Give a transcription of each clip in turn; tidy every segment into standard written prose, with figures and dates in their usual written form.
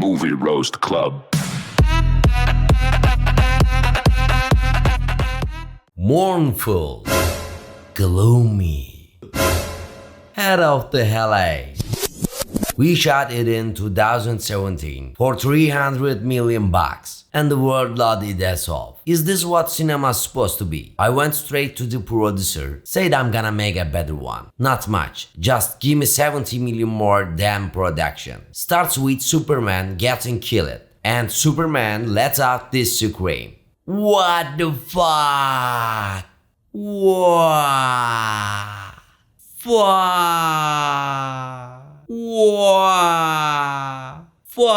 Movie Roast Club. Mournful, gloomy, head of the LA. We shot it in 2017 for 300 million bucks, and the world lauded us off. Is this what cinema's supposed to be? I went straight to the producer, said I'm gonna make a better one. Not much, just give me 70 million more damn production. Starts with Superman getting killed, and Superman lets out this scream. What the fuck? What? Fuck. What? Fuck.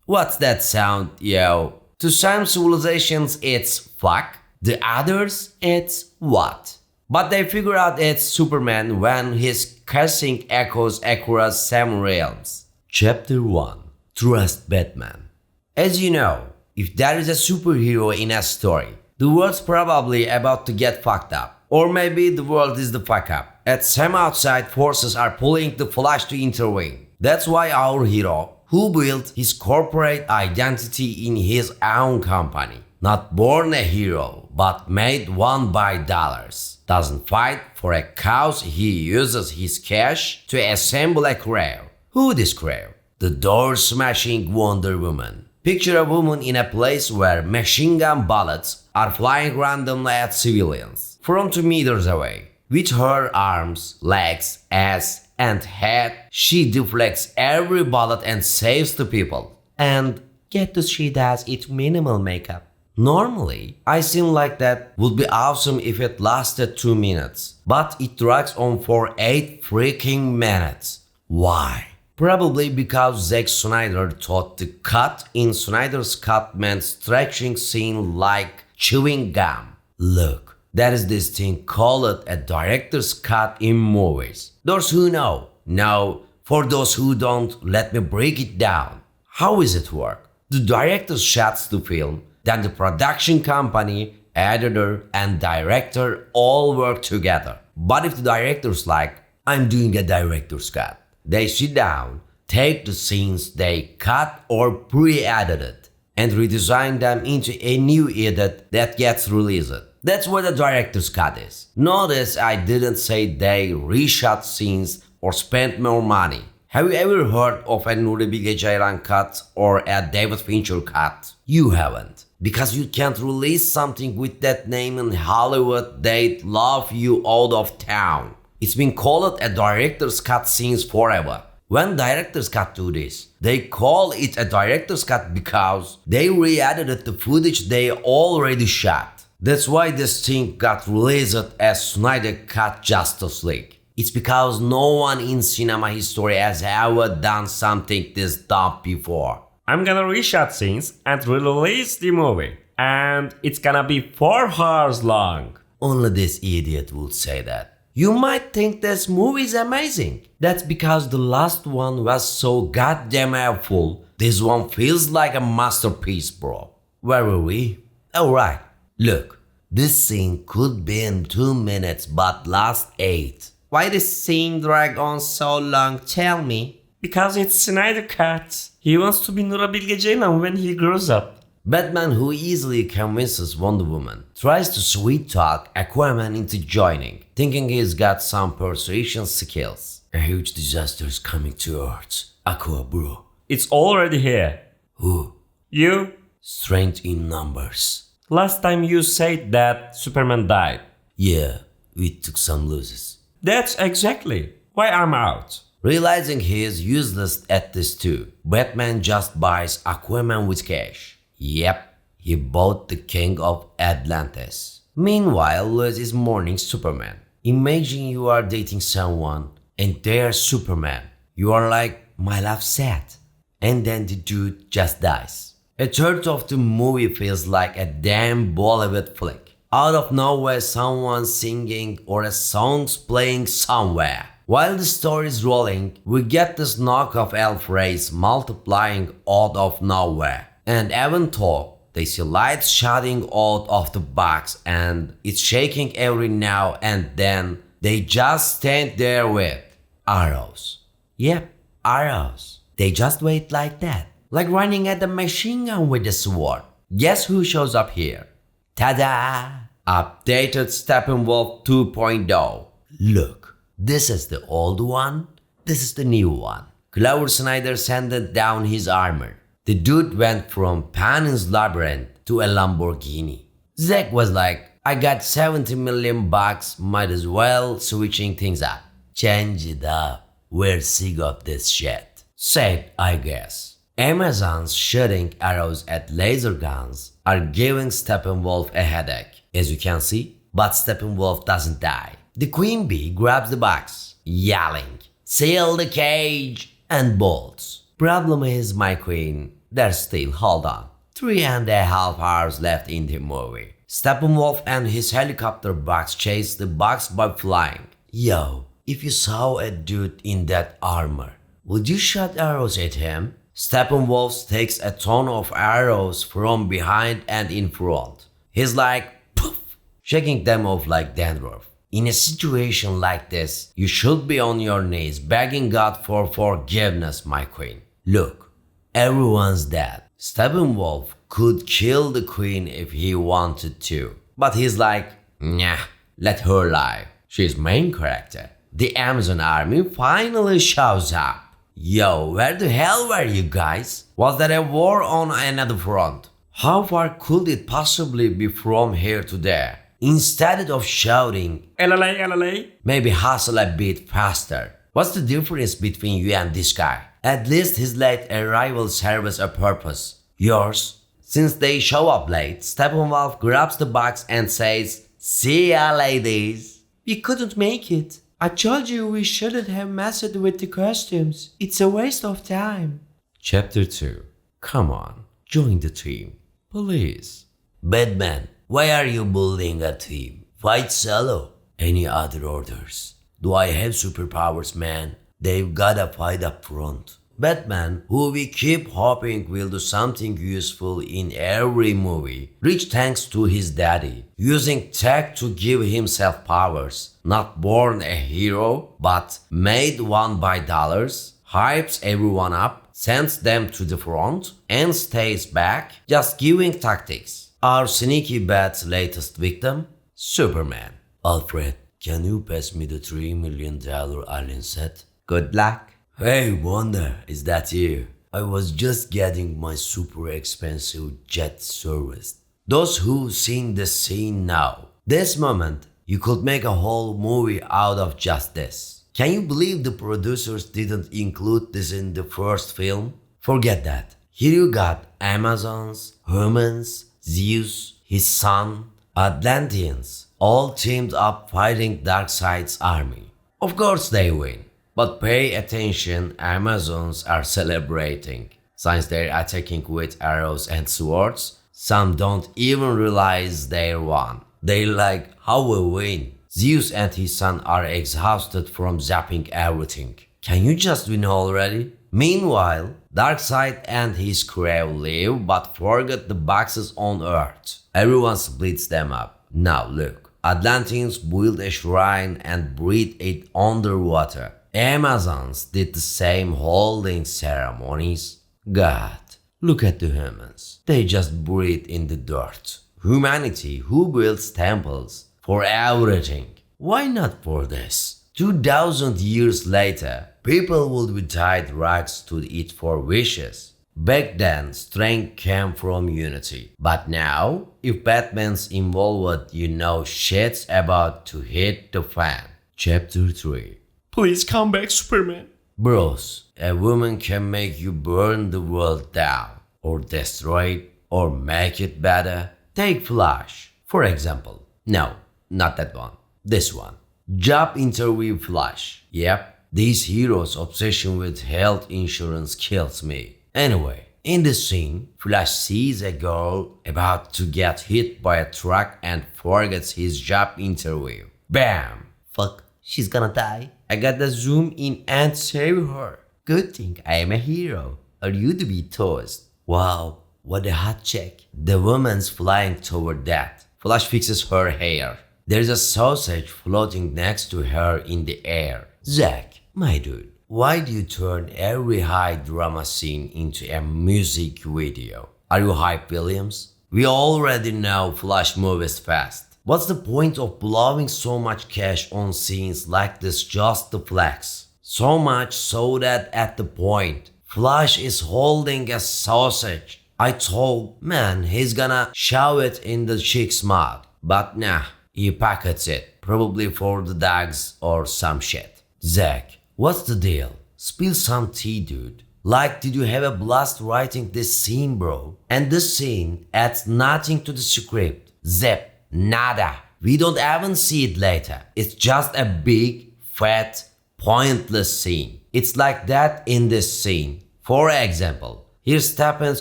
What's that sound, yo? To some civilizations it's fuck, the others it's what. But they figure out it's Superman when his cursing echoes across some realms. Chapter 1. Trust Batman. As you know, if there is a superhero in a story, the world's probably about to get fucked up. Or maybe the world is the fuck up, and some outside forces are pulling the Flash to intervene. That's why our hero, who built his corporate identity in his own company, not born a hero, but made one by dollars, doesn't fight for a cause. He uses his cash to assemble a crew. Who this crew? The door-smashing Wonder Woman. Picture a woman in a place where machine gun bullets are flying randomly at civilians from 2 meters away. With her arms, legs, ass, and head, she deflects every bullet and saves the people. And get this, she does it minimal makeup. Normally, I seem like that would be awesome if it lasted 2 minutes, but it drags on for 8 freaking minutes. Why? Probably because Zack Snyder thought the cut in Snyder's cut meant stretching scene like chewing gum. Look. There is this thing called a director's cut in movies. Those who know. Now, for those who don't, let me break it down. How does it work? The director shots the film, then the production company, editor, and director all work together. But if the director's like, I'm doing a director's cut, they sit down, take the scenes they cut or pre-edited, and redesign them into a new edit that gets released. That's what a director's cut is. Notice I didn't say they reshot scenes or spent more money. Have you ever heard of a Nuri Bilge Ceylan cut or a David Fincher cut? You haven't. Because you can't release something with that name in Hollywood, they'd love you out of town. It's been called a director's cut since forever. When directors cut do this, they call it a director's cut because they re-edited the footage they already shot. That's why this thing got released as Snyder Cut Justice League. It's because no one in cinema history has ever done something this dumb before. I'm gonna reshoot scenes and release the movie. And it's gonna be 4 hours long. Only this idiot would say that. You might think this movie is amazing. That's because the last one was so goddamn helpful. This one feels like a masterpiece, bro. Where were we? Oh, right. Look, this scene could be in 2 minutes but lasts 8. Why does scene drag on so long? Tell me. Because it's Snyder Cut. He wants to be Nuri Bilge Ceylan when he grows up. Batman, who easily convinces Wonder Woman, tries to sweet-talk Aquaman into joining, thinking he's got some persuasion skills. A huge disaster's coming to Earth. Aqua, bro. It's already here. Who? You? Strength in numbers. Last time you said that Superman died. Yeah, we took some losses. That's exactly why I'm out. Realizing he is useless at this too, Batman just buys Aquaman with cash. Yep, he bought the king of Atlantis. Meanwhile, Lois is mourning Superman. Imagine you are dating someone and they're Superman. You are like, my love sad. And then the dude just dies. A third of the movie feels like a damn Bollywood flick. Out of nowhere, someone's singing or a song's playing somewhere. While the story is rolling, we get this knockoff elf race multiplying out of nowhere. And even though they see lights shooting out of the box and it's shaking every now and then, they just stand there with arrows. Yep, arrows. They just wait like that, like running at a machine gun with a sword. Guess who shows up here? Ta-da! Updated Steppenwolf 2.0. Look, this is the old one, this is the new one. Clover Snyder sanded down his armor. The dude went from Pan's Labyrinth to a Lamborghini. Zack was like, I got 70 million bucks, might as well switching things up. Change it up, we're sick of this shit. Said, I guess. Amazon's shooting arrows at laser guns are giving Steppenwolf a headache, as you can see, but Steppenwolf doesn't die. The queen bee grabs the box, yelling, seal the cage, and bolts. Problem is, my queen, there's still, hold on, 3.5 hours left in the movie. Steppenwolf and his helicopter box chase the box by flying. Yo, if you saw a dude in that armor, would you shoot arrows at him? Steppenwolf takes a ton of arrows from behind and in front. He's like, poof, shaking them off like dandruff. In a situation like this, you should be on your knees begging God for forgiveness, my queen. Look, everyone's dead. Steppenwolf could kill the queen if he wanted to. But he's like, nah, let her live. She's main character. The Amazon army finally shows up. Yo, where the hell were you guys? Was there a war on another front? How far could it possibly be from here to there? Instead of shouting, LLA, LLA, maybe hustle a bit faster. What's the difference between you and this guy? At least his late arrival serves a purpose. Yours? Since they show up late, Steppenwolf grabs the box and says, see ya, ladies. We couldn't make it. I told you we shouldn't have messed with the costumes. It's a waste of time. Chapter 2. Come on, join the team. Please. Batman, why are you building a team? Fight solo. Any other orders? Do I have superpowers, man? They've gotta fight up front. Batman, who we keep hoping will do something useful in every movie, rich thanks to his daddy, using tech to give himself powers, not born a hero, but made one by dollars, hypes everyone up, sends them to the front, and stays back, just giving tactics. Our sneaky Bat's latest victim, Superman. Alfred, can you pass me the $3 million alien set? Good luck. Hey Wonder, is that you? I was just getting my super expensive jet serviced. Those who've seen the scene know. This moment, you could make a whole movie out of just this. Can you believe the producers didn't include this in the first film? Forget that. Here you got Amazons, humans, Zeus, his son, Atlanteans, all teamed up fighting Darkseid's army. Of course they win. But pay attention, Amazons are celebrating. Since they're attacking with arrows and swords, some don't even realize they won. They're like, how we win? Zeus and his son are exhausted from zapping everything. Can you just win already? Meanwhile, Darkseid and his crew leave but forget the boxes on Earth. Everyone splits them up. Now look, Atlanteans build a shrine and breathe it underwater. Amazons did the same holding ceremonies. God, look at the humans. They just breathe in the dirt. Humanity who builds temples for everything. Why not for this? 2000 years later, people would be tied rags to eat for wishes. Back then, strength came from unity. But now, if Batman's involved, you know shit's about to hit the fan. Chapter 3. Please come back, Superman. Bros, a woman can make you burn the world down, or destroy it, or make it better. Take Flash, for example. No, not that one. This one. Job interview Flash. Yep, this hero's obsession with health insurance kills me. Anyway, in the scene, Flash sees a girl about to get hit by a truck and forgets his job interview. Bam! Fuck, she's gonna die. I gotta zoom in and save her. Good thing I am a hero, or you'd be toast. Wow, what a hot chick. The woman's flying toward that. Flash fixes her hair. There's a sausage floating next to her in the air. Zack, my dude, why do you turn every high drama scene into a music video? Are you hype, Williams? We already know Flash moves fast. What's the point of blowing so much cash on scenes like this just to flex? So much so that at the point, Flash is holding a sausage. I told, man, he's gonna shove it in the chick's mouth. But nah, he packets it, probably for the dogs or some shit. Zack, what's the deal? Spill some tea, dude. Like, did you have a blast writing this scene, bro? And this scene adds nothing to the script. Zip, nada. We don't even see it later. It's just a big, fat, pointless scene. It's like that in this scene. For example, here's Stephens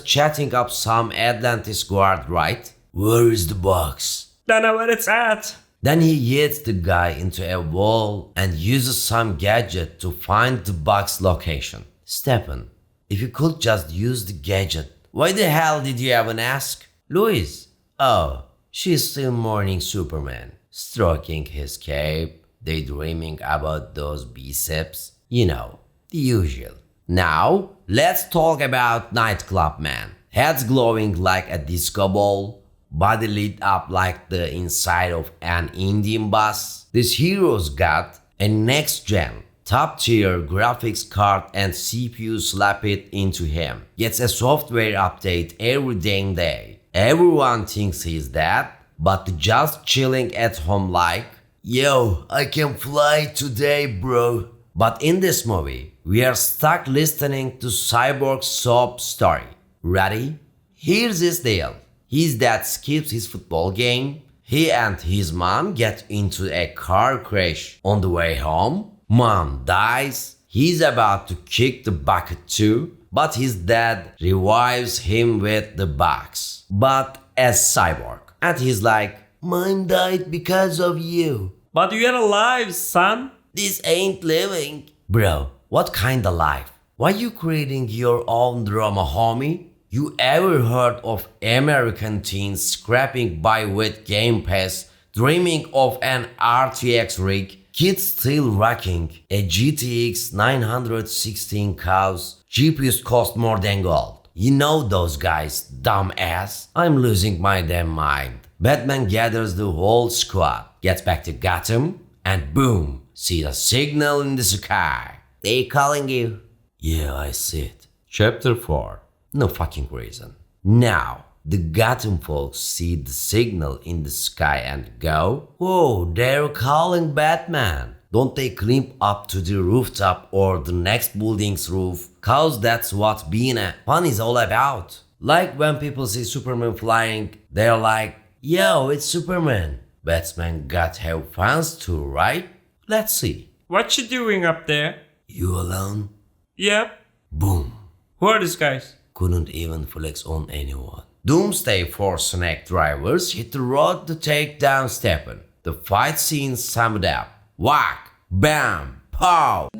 chatting up some Atlantis guard, right? Where is the box? Don't know where it's at. Then he hits the guy into a wall and uses some gadget to find the box location. Stephen, if you could just use the gadget, why the hell did you even ask? Louise, oh, she's still mourning Superman, stroking his cape, daydreaming about those biceps. You know, the usual. Now, let's talk about Nightclub Man. Head's glowing like a disco ball, body lit up like the inside of an Indian bus. This hero's got a next-gen, top-tier graphics card and CPU slap it into him. Gets a software update every dang day. Everyone thinks he's that, but just chilling at home like, yo, I can fly today, bro. But in this movie, we are stuck listening to Cyborg's sob story. Ready? Here's his deal. His dad skips his football game. He and his mom get into a car crash on the way home. Mom dies. He's about to kick the bucket too, but his dad revives him with the box, but as Cyborg. And he's like, mine died because of you. But you're alive, son. This ain't living. Bro, what kind of life? Why you creating your own drama, homie? You ever heard of American teens scrapping by with Game Pass, dreaming of an RTX rig? Kids still rocking a GTX 916 cows. GPUs cost more than gold. You know those guys, dumb ass. I'm losing my damn mind. Batman gathers the whole squad, gets back to Gotham, and boom, see a signal in the sky. They calling you. Yeah, I see it. Chapter 4. No fucking reason. Now, the Gotham folks see the signal in the sky and go, whoa, they're calling Batman. Don't they climb up to the rooftop or the next building's roof? Cause that's what being a fun is all about. Like when people see Superman flying, they're like, yo, it's Superman. Batman got have fans too, right? Let's see. What you doing up there? You alone? Yep. Boom. Who are these guys? Couldn't even flex on anyone. Doomsday Force Snack drivers hit the road to take down Stephen. The fight scene summed up. Whack, bam, pow.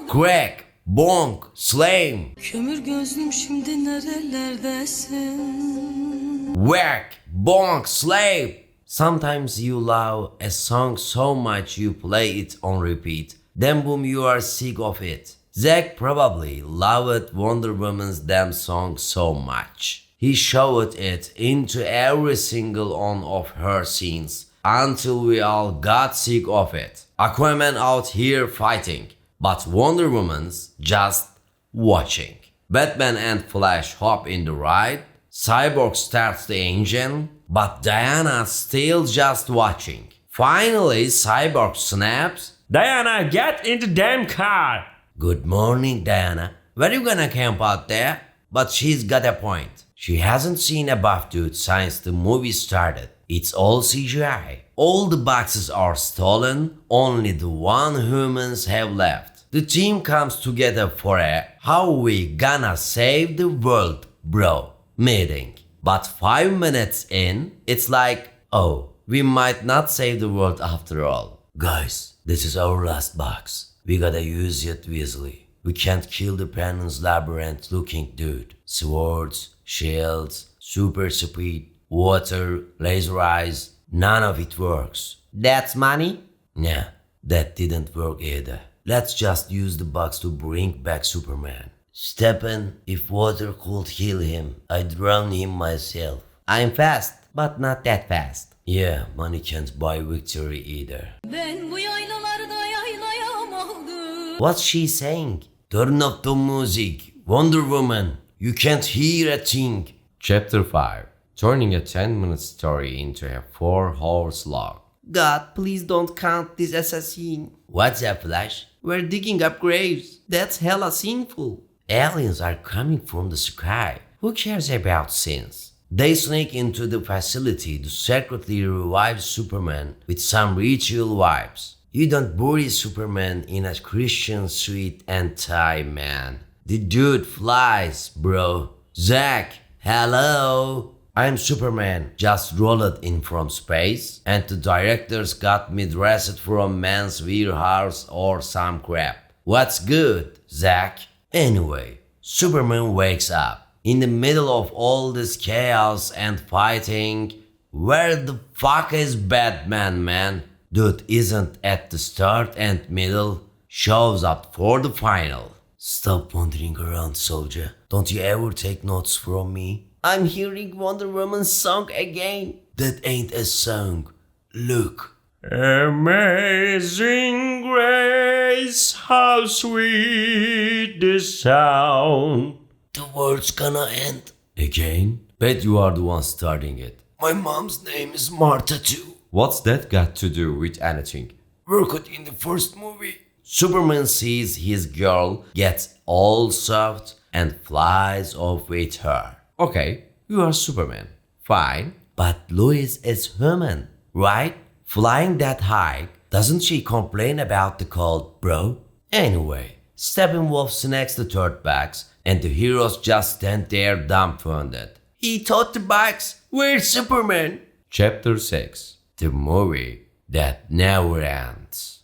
Crack, bonk, slam. Kömür gözlüm şimdi nerelerdesin? Whack, bonk, slam. Sometimes you love a song so much you play it on repeat. Then boom, you are sick of it. Zack probably loved Wonder Woman's damn song so much. He shoved it into every single one of her scenes until we all got sick of it. Aquaman out here fighting, but Wonder Woman's just watching. Batman and Flash hop in the ride. Cyborg starts the engine, but Diana's still just watching. Finally, Cyborg snaps. Diana, get in the damn car. Good morning, Diana. Where you gonna camp out there? But she's got a point. She hasn't seen a buff dude since the movie started. It's all CGI. All the boxes are stolen, only the one humans have left. The team comes together for a how we gonna save the world, bro, meeting. But 5 minutes in, it's like, oh, we might not save the world after all. Guys, this is our last box. We gotta use it wisely. We can't kill the Panon's labyrinth looking dude. Swords, shields, super speed, water, laser eyes, none of it works. That's money? Nah, That didn't work either. Let's just use the bugs to bring back Superman. Stephen, if water could heal him, I'd drown him myself. I'm fast, but not that fast. Yeah, money can't buy victory either. Ben bu yaylalarda yaylayamadım. What's she saying? Turn off the music. Wonder Woman, you can't hear a thing. Chapter 5. Turning a 10-minute story into a 4-hour slog. God, please don't count this assassin. What's that, Flash? We're digging up graves. That's hella sinful. Aliens are coming from the sky. Who cares about sins? They sneak into the facility to secretly revive Superman with some ritual vibes. You don't bury Superman in a Christian suit and tie, man. The dude flies, bro. Zack, hello. I'm Superman, just rolled in from space, and the directors got me dressed from man's warehouse or some crap. What's good, Zack? Anyway, Superman wakes up. In the middle of all this chaos and fighting, where the fuck is Batman, man? Dude isn't at the start and middle, shows up for the final. Stop wandering around, soldier. Don't you ever take notes from me? I'm hearing Wonder Woman's song again. That ain't a song. Look. Amazing grace, how sweet the sound. The world's gonna end. Again? Bet you are the one starting it. My mom's name is Martha too. What's that got to do with anything? Worked in the first movie. Superman sees his girl, gets all soft, and flies off with her. Okay, you are Superman. Fine. But Lois is human, right? Flying that high, doesn't she complain about the cold, bro? Anyway, Steppenwolf snacks the third bags, and the heroes just stand there dumbfounded. He taught the bugs, where's Superman? Chapter 6. The movie that never ends.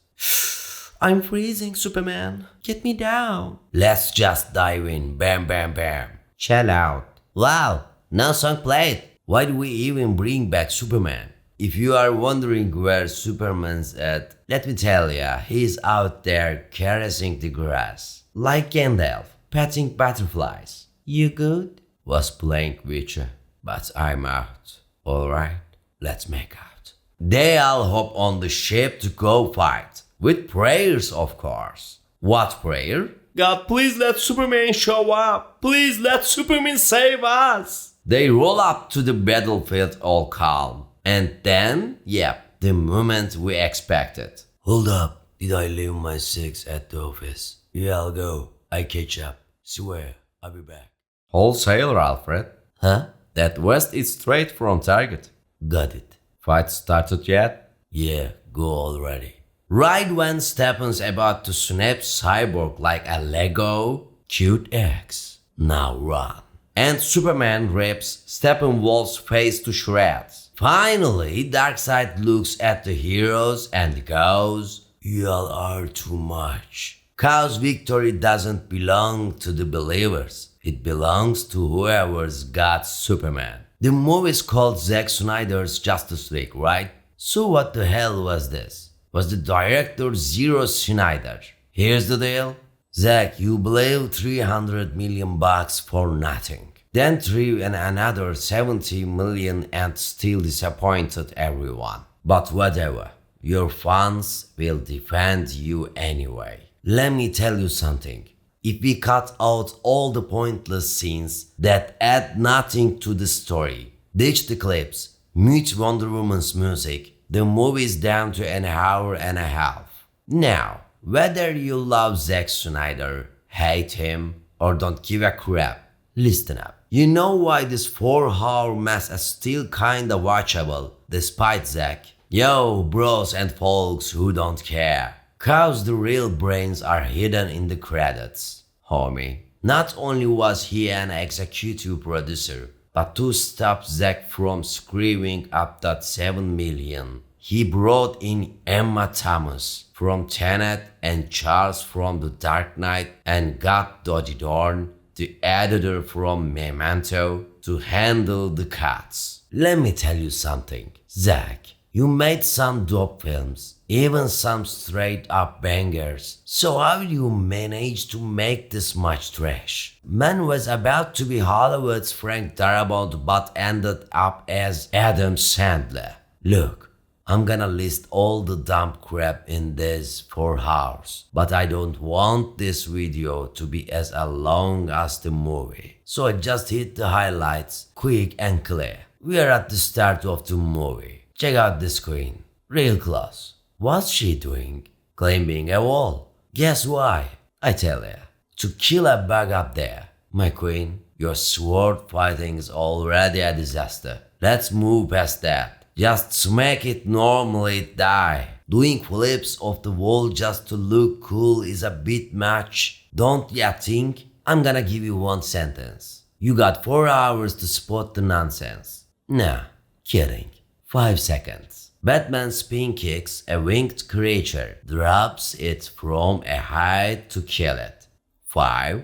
I'm freezing, Superman. Get me down. Let's just dive in. Bam, bam, bam. Chill out. Wow, no song played. Why do we even bring back Superman? If you are wondering where Superman's at, let me tell ya, he's out there caressing the grass. Like Gandalf, petting butterflies. You good? Was playing Witcher, but I'm out. Alright, let's make out. They all hop on the ship to go fight. With prayers, of course. What prayer? God, please let Superman show up. Please let Superman save us. They roll up to the battlefield all calm. And then, yep, the moment we expected. Hold up, did I leave my six at the office? Yeah, I'll go. I catch up. Swear, I'll be back. Wholesaler, Alfred. Huh? That west is straight from target. Got it. Fight started yet? Yeah, go already. Right when Stephen's about to snap Cyborg like a Lego, cute X. Now run. And Superman rips Steppenwolf's face to shreds. Finally, Darkseid looks at the heroes and goes, "Y'all are too much." Cause victory doesn't belong to the believers. It belongs to whoever's got Superman. The movie's called Zack Snyder's Justice League, right? So what the hell was this? Was the director Zero Snyder? Here's the deal. Zack, you blew $300 million for nothing. Then threw in another 70 million and still disappointed everyone. But whatever, your fans will defend you anyway. Let me tell you something. If we cut out all the pointless scenes that add nothing to the story, ditch the clips, mute Wonder Woman's music, the movie's down to an hour and a half. Now, whether you love Zack Snyder, hate him, or don't give a crap, listen up. You know why this 4-hour mess is still kinda watchable, despite Zack? Yo, bros and folks who don't care. Cause the real brains are hidden in the credits, homie. Not only was he an executive producer, but to stop Zack from screwing up that 7 million, he brought in Emma Thomas from Tenet and Charles from The Dark Knight and got Dodgy Dorn, the editor from Memento, to handle the cuts. Let me tell you something, Zack, You made some dope films, even some straight up bangers. So how do you manage to make this much trash? Man was about to be Hollywood's Frank Darabont but ended up as Adam Sandler. Look, I'm gonna list all the dumb crap in this 4 hours, but I don't want this video to be as long as the movie. So I just hit the highlights quick and clear. We are at the start of the movie. Check out this queen, real close. What's she doing? Climbing a wall. Guess why? I tell ya, to kill a bug up there. My queen, your sword fighting is already a disaster. Let's move past that. Just smack it normally die. Doing flips off the wall just to look cool is a bit much. Don't ya think? I'm gonna give you one sentence. You got 4 hours to spot the nonsense. Nah, kidding. 5 seconds. Batman spin kicks a winged creature, drops it from a height to kill it. 5,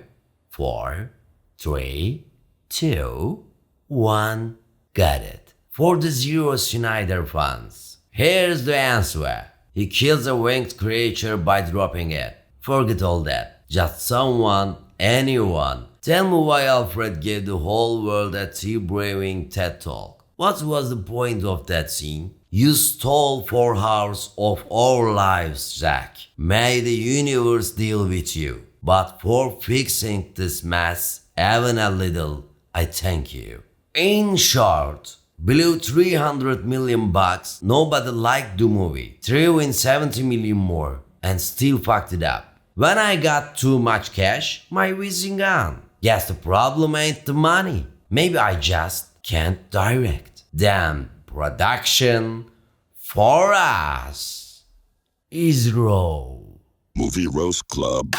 4, 3, 2, 1. Got it. For the Zero Snyder fans, here's the answer. He kills a winged creature by dropping it. Forget all that. Just someone, anyone. Tell me why Alfred gave the whole world a tea-brewing TED Talk. What was the point of that scene? You stole 4 hours of our lives, Zack. May the universe deal with you. But for fixing this mess, even a little, I thank you. In short, blew 300 million bucks, nobody liked the movie. Threw in 70 million more, and still fucked it up. When I got too much cash, my whizzing on. Guess the problem ain't the money. Maybe I just can't direct. Damn, production for us is raw. Movie Roast Club.